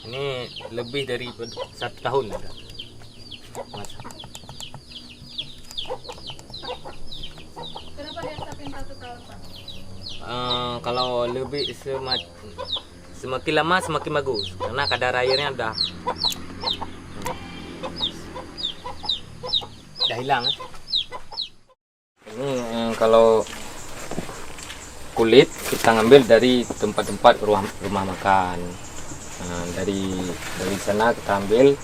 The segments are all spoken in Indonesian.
Ini lebih dari 1 tahun udah. Masa. Kenapa diasapin 1 tahun, Pak? Kalau lebih semakin lama semakin bagus karena kadar airnya udah hilang. Ini kalau kulit kita ngambil dari tempat-tempat rumah makan. Dari sana kita ambil,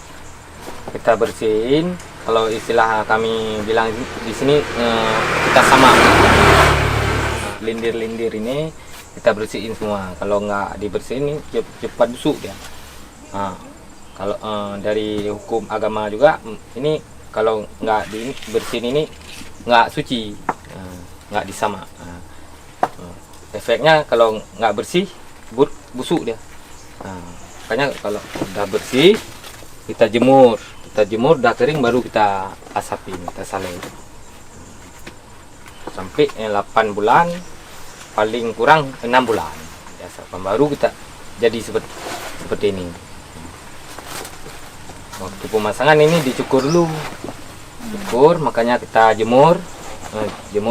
kita bersihin. Kalau istilah kami bilang di sini kita sama. Lindir-lindir ini kita bersihin semua. Kalau nggak dibersihin cepat busuk dia. Kalau dari hukum agama juga ini kalau nggak dibersihin ini nggak suci, nggak disama. Efeknya kalau nggak bersih busuk dia. Makanya kalau udah bersih kita jemur udah kering baru kita asapin, kita salin sampai 8 bulan, paling kurang 6 bulan diasapkan, baru kita jadi seperti ini. Waktu pemasangan ini dicukur dulu, makanya kita jemur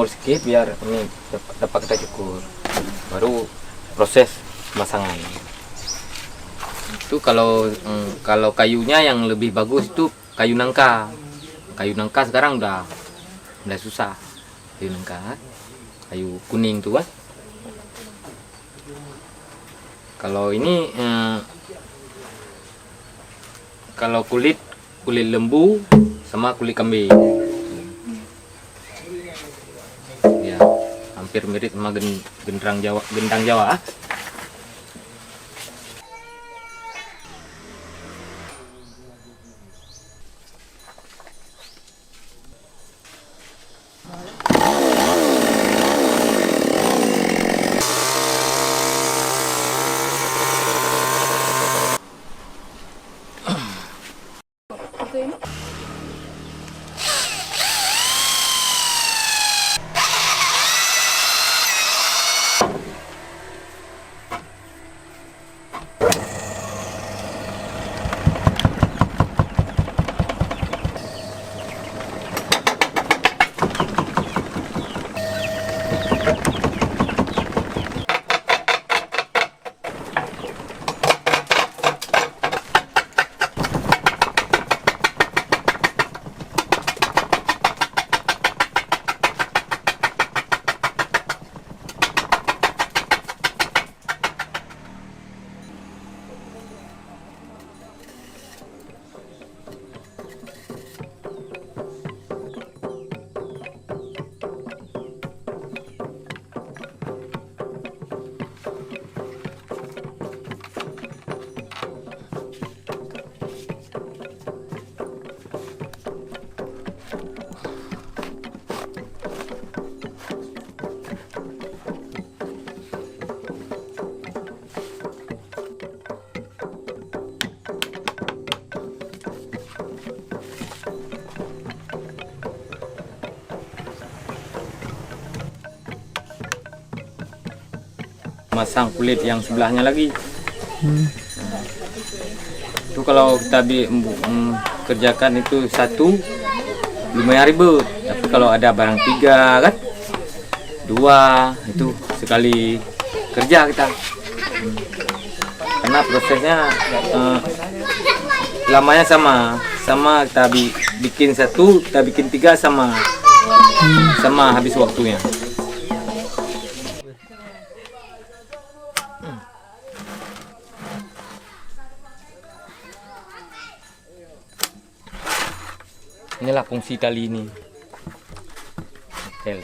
sedikit biar ini dapat kita cukur, baru proses pemasangan. Itu kalau kayunya yang lebih bagus itu kayu nangka. Kayu nangka sekarang udah susah. Kayu nangka, kayu kuning tuh kan. Kalau ini kalau kulit lembu sama kulit kambing. Ya, hampir mirip sama gendang Jawa. Ini? Masang kulit yang sebelahnya lagi. Itu kalau kita kerjakan itu satu lumayan ribet, tapi kalau ada barang 3 kan 2 itu sekali kerja kita. Karena prosesnya lamanya sama kita bikin 1 kita bikin 3 sama habis waktunya. Inilah fungsi tali ini. Oke.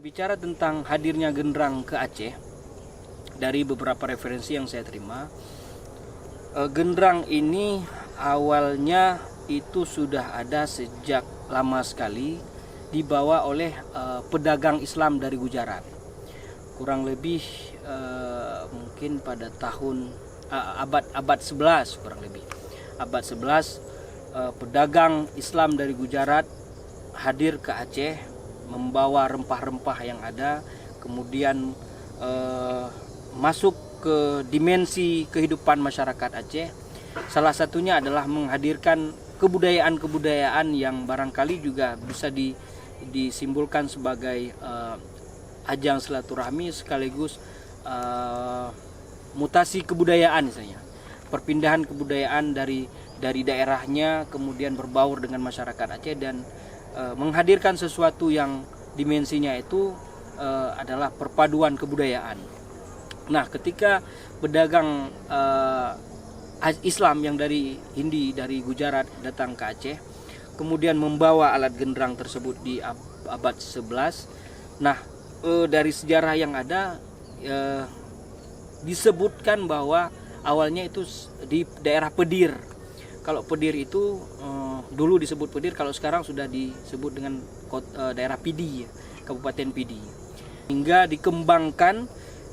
Bicara tentang hadirnya genderang ke Aceh, dari beberapa referensi yang saya terima, genderang ini awalnya itu sudah ada sejak lama sekali, dibawa oleh pedagang Islam dari Gujarat. kurang lebih mungkin pada tahun abad 11 kurang lebih. Abad 11 pedagang Islam dari Gujarat hadir ke Aceh membawa rempah-rempah yang ada, kemudian masuk ke dimensi kehidupan masyarakat Aceh. Salah satunya adalah menghadirkan kebudayaan-kebudayaan yang barangkali juga bisa disimbolkan sebagai ajang silaturahmi sekaligus mutasi kebudayaan, misalnya perpindahan kebudayaan dari daerahnya kemudian berbaur dengan masyarakat Aceh dan menghadirkan sesuatu yang dimensinya itu adalah perpaduan kebudayaan. Nah, ketika pedagang Islam yang dari Hindi, dari Gujarat datang ke Aceh, kemudian membawa alat genderang tersebut di abad 11. Nah, dari sejarah yang ada disebutkan bahwa awalnya itu di daerah Pedir. Kalau Pedir itu dulu disebut Pedir, kalau sekarang sudah disebut dengan daerah Pidi, Kabupaten Pidi. Hingga dikembangkan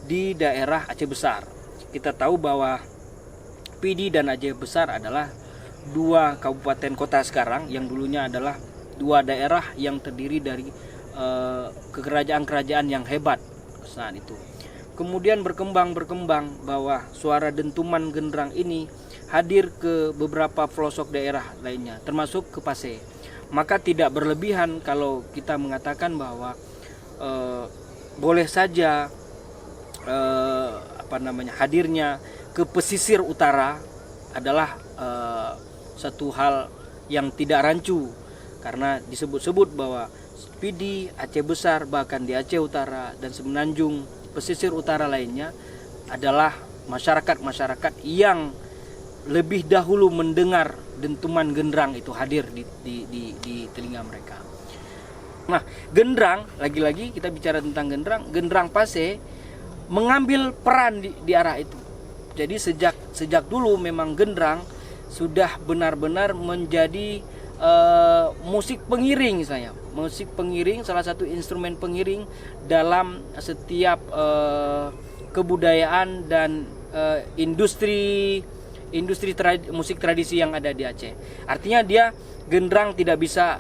di daerah Aceh Besar. Kita tahu bahwa Pidi dan Aceh Besar adalah dua kabupaten kota sekarang yang dulunya adalah dua daerah yang terdiri dari kerajaan-kerajaan yang hebat saat itu. Kemudian berkembang bahwa suara dentuman genderang ini hadir ke beberapa pelosok daerah lainnya, termasuk ke Pasir. Maka tidak berlebihan kalau kita mengatakan bahwa boleh saja hadirnya ke pesisir utara adalah satu hal yang tidak rancu, karena disebut-sebut bahwa Pidi, Aceh Besar, bahkan di Aceh Utara dan Semenanjung pesisir utara lainnya adalah masyarakat-masyarakat yang lebih dahulu mendengar dentuman genderang itu hadir di telinga mereka. Nah, genderang, lagi-lagi kita bicara tentang genderang Pasir mengambil peran di arah itu. Jadi sejak dulu memang genderang sudah benar-benar menjadi musik pengiring, musik pengiring, salah satu instrumen pengiring dalam setiap kebudayaan dan industri musik tradisi yang ada di Aceh. Artinya genderang tidak bisa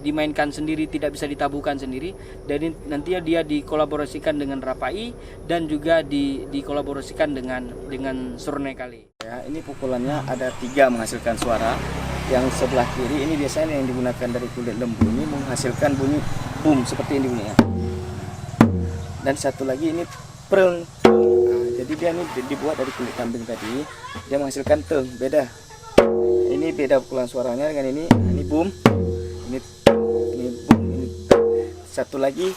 dimainkan sendiri, tidak bisa ditabuhkan sendiri, dan nantinya dia dikolaborasikan dengan rapai dan juga dikolaborasikan dengan surne kali. Ya, ini pukulannya ada 3 menghasilkan suara. Yang sebelah kiri ini biasanya yang digunakan dari kulit lembu ini menghasilkan bunyi boom seperti ini bunyinya. Dan satu lagi ini preng. Nah, jadi dia ini dibuat dari kulit kambing tadi, dia menghasilkan teng, beda. Ini beda pukulan suaranya dengan ini. Nah, ini boom, ini boom, ini teng. Satu lagi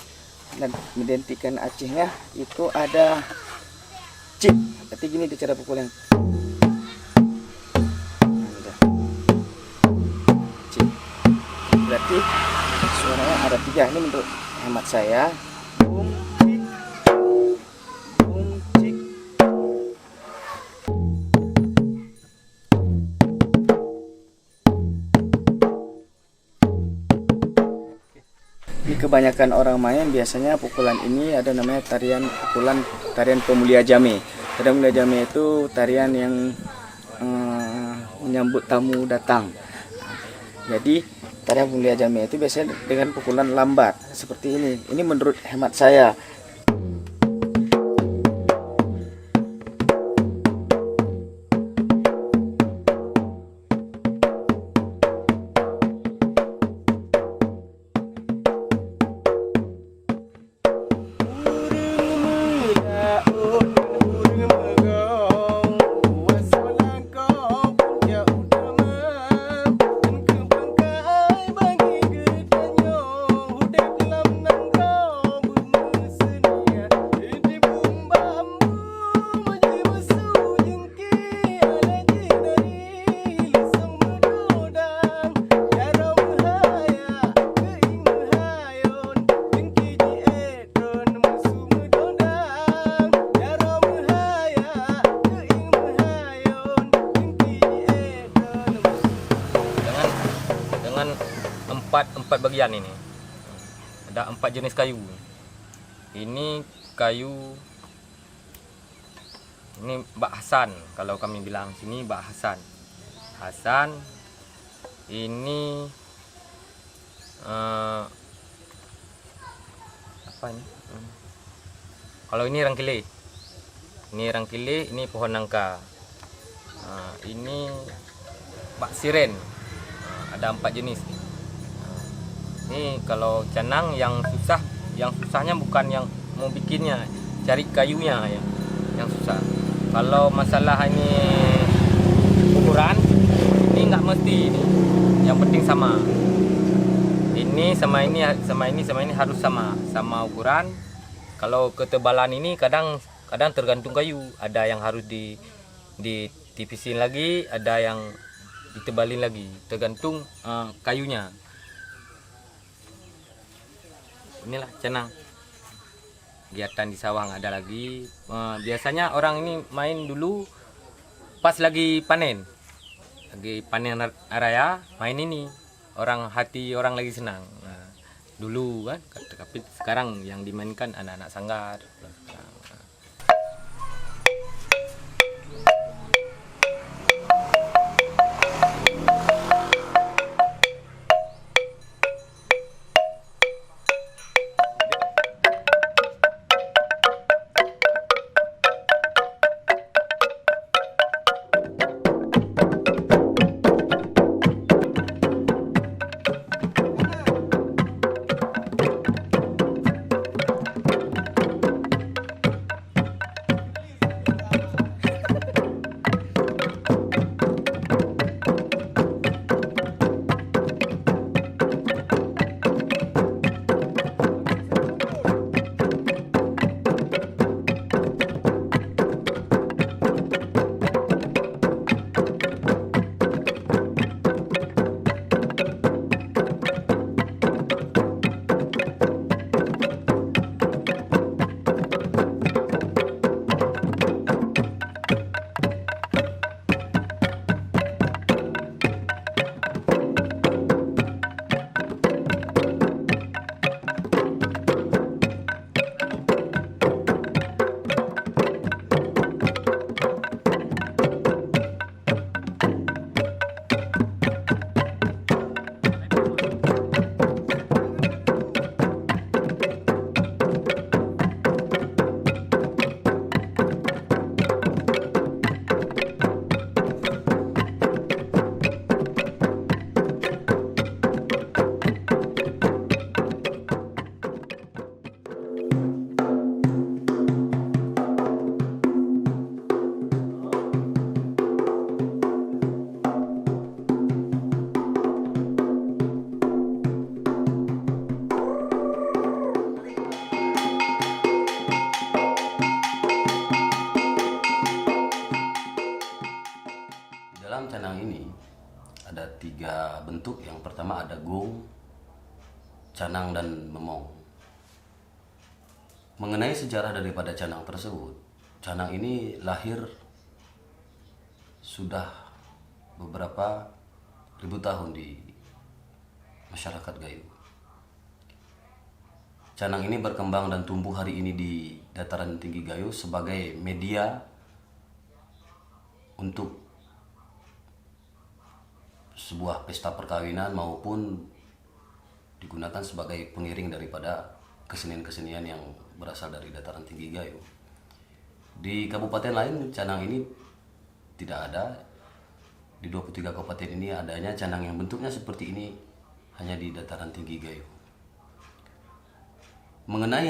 dan identikan Acehnya itu ada cip. Berarti gini cara pukulan. Berarti suaranya ada 3. Ini menurut hemat saya. Boom, cik, boom, cik. Ini kebanyakan orang main biasanya pukulan ini ada namanya tarian pemulia jame. Tarian pemulia jame itu tarian yang menyambut tamu datang. Jadi tarian pemulia jame itu biasanya dengan pukulan lambat seperti ini. Ini menurut hemat saya. Empat bagian ini, ada 4 jenis kayu. Ini kayu, ini Mbak Hasan, kalau kami bilang sini Mbak Hasan. Hasan ini apa ini? Kalau ini rangkile. Ini rangkile, ini pohon nangka. Ini Mbak Siren. Ada 4 jenis. Ini kalau canang yang susahnya bukan yang mau bikinnya, cari kayunya ya, yang susah. Kalau masalah ini ukuran, ini nggak mesti ini. Yang penting sama. Ini sama ini harus sama ukuran. Kalau ketebalan ini kadang tergantung kayu. Ada yang harus ditipisin lagi, ada yang ditebalin lagi, tergantung kayunya. Inilah canang. Kegiatan di sawah nggak ada lagi. Biasanya orang ini main dulu pas lagi panen raya, main ini. Hati orang lagi senang. Nah, dulu kan, tapi sekarang yang dimainkan anak-anak sanggar. Dalam canang ini ada 3 bentuk. Yang pertama ada gong, canang, dan memong. Mengenai sejarah daripada canang tersebut, canang ini lahir sudah beberapa ribu tahun di masyarakat Gayo. Canang ini berkembang dan tumbuh hari ini di dataran tinggi Gayo sebagai media untuk sebuah pesta perkawinan maupun digunakan sebagai pengiring daripada kesenian-kesenian yang berasal dari dataran tinggi Gayo. Di kabupaten lain canang ini tidak ada. Di 23 kabupaten ini adanya canang yang bentuknya seperti ini hanya di dataran tinggi Gayo. Mengenai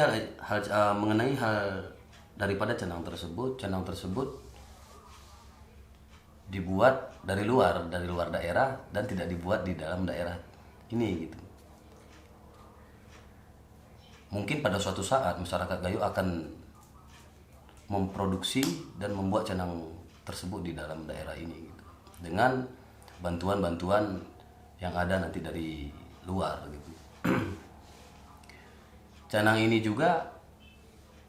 hal daripada canang tersebut dibuat dari luar daerah dan tidak dibuat di dalam daerah ini gitu. Mungkin pada suatu saat masyarakat Gayo akan memproduksi dan membuat canang tersebut di dalam daerah ini gitu, dengan bantuan-bantuan yang ada nanti dari luar gitu. Canang ini juga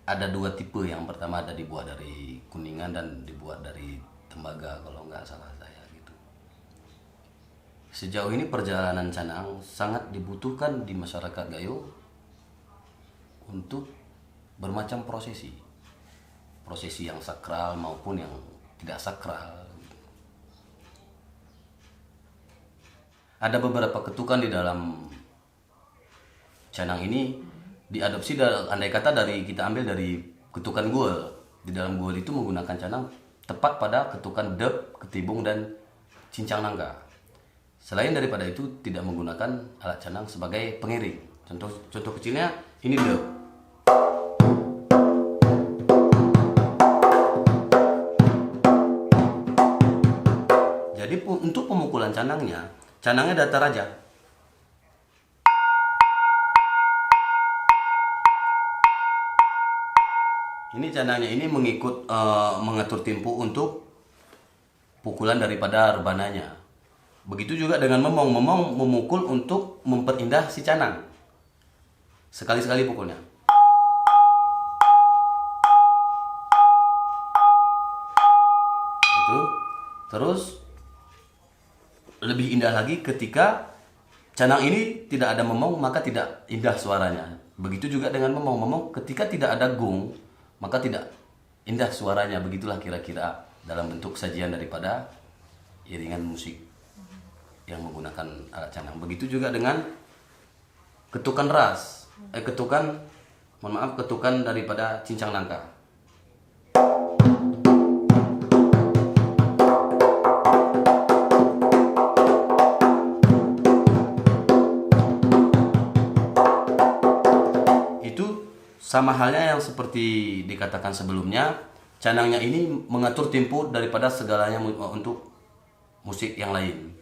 ada 2 tipe. Yang pertama ada dibuat dari kuningan dan dibuat dari tembaga kalau nggak salah saya gitu. Sejauh ini perjalanan canang sangat dibutuhkan di masyarakat Gayo untuk bermacam prosesi. Prosesi yang sakral maupun yang tidak sakral. Ada beberapa ketukan di dalam canang ini diadopsi andai kata kita ambil dari ketukan guel. Di dalam guel itu menggunakan canang tepat pada ketukan dep, ketibung dan cincang nangka. Selain daripada itu tidak menggunakan alat canang sebagai pengiring. Contoh kecilnya ini dep. Jadi untuk pemukulan canangnya datar aja. Ini canangnya ini mengatur tempo untuk pukulan daripada rebananya. Begitu juga dengan memong memukul untuk memperindah si canang. Sekali-sekali pukulnya. Itu. Terus lebih indah lagi ketika canang ini tidak ada memong, maka tidak indah suaranya. Begitu juga dengan memong ketika tidak ada gong, maka tidak indah suaranya. Begitulah kira-kira dalam bentuk sajian daripada iringan musik yang menggunakan alat canang. Begitu juga dengan ketukan ketukan daripada cincang nangka. Sama halnya yang seperti dikatakan sebelumnya, canangnya ini mengatur tempo daripada segalanya untuk musik yang lain.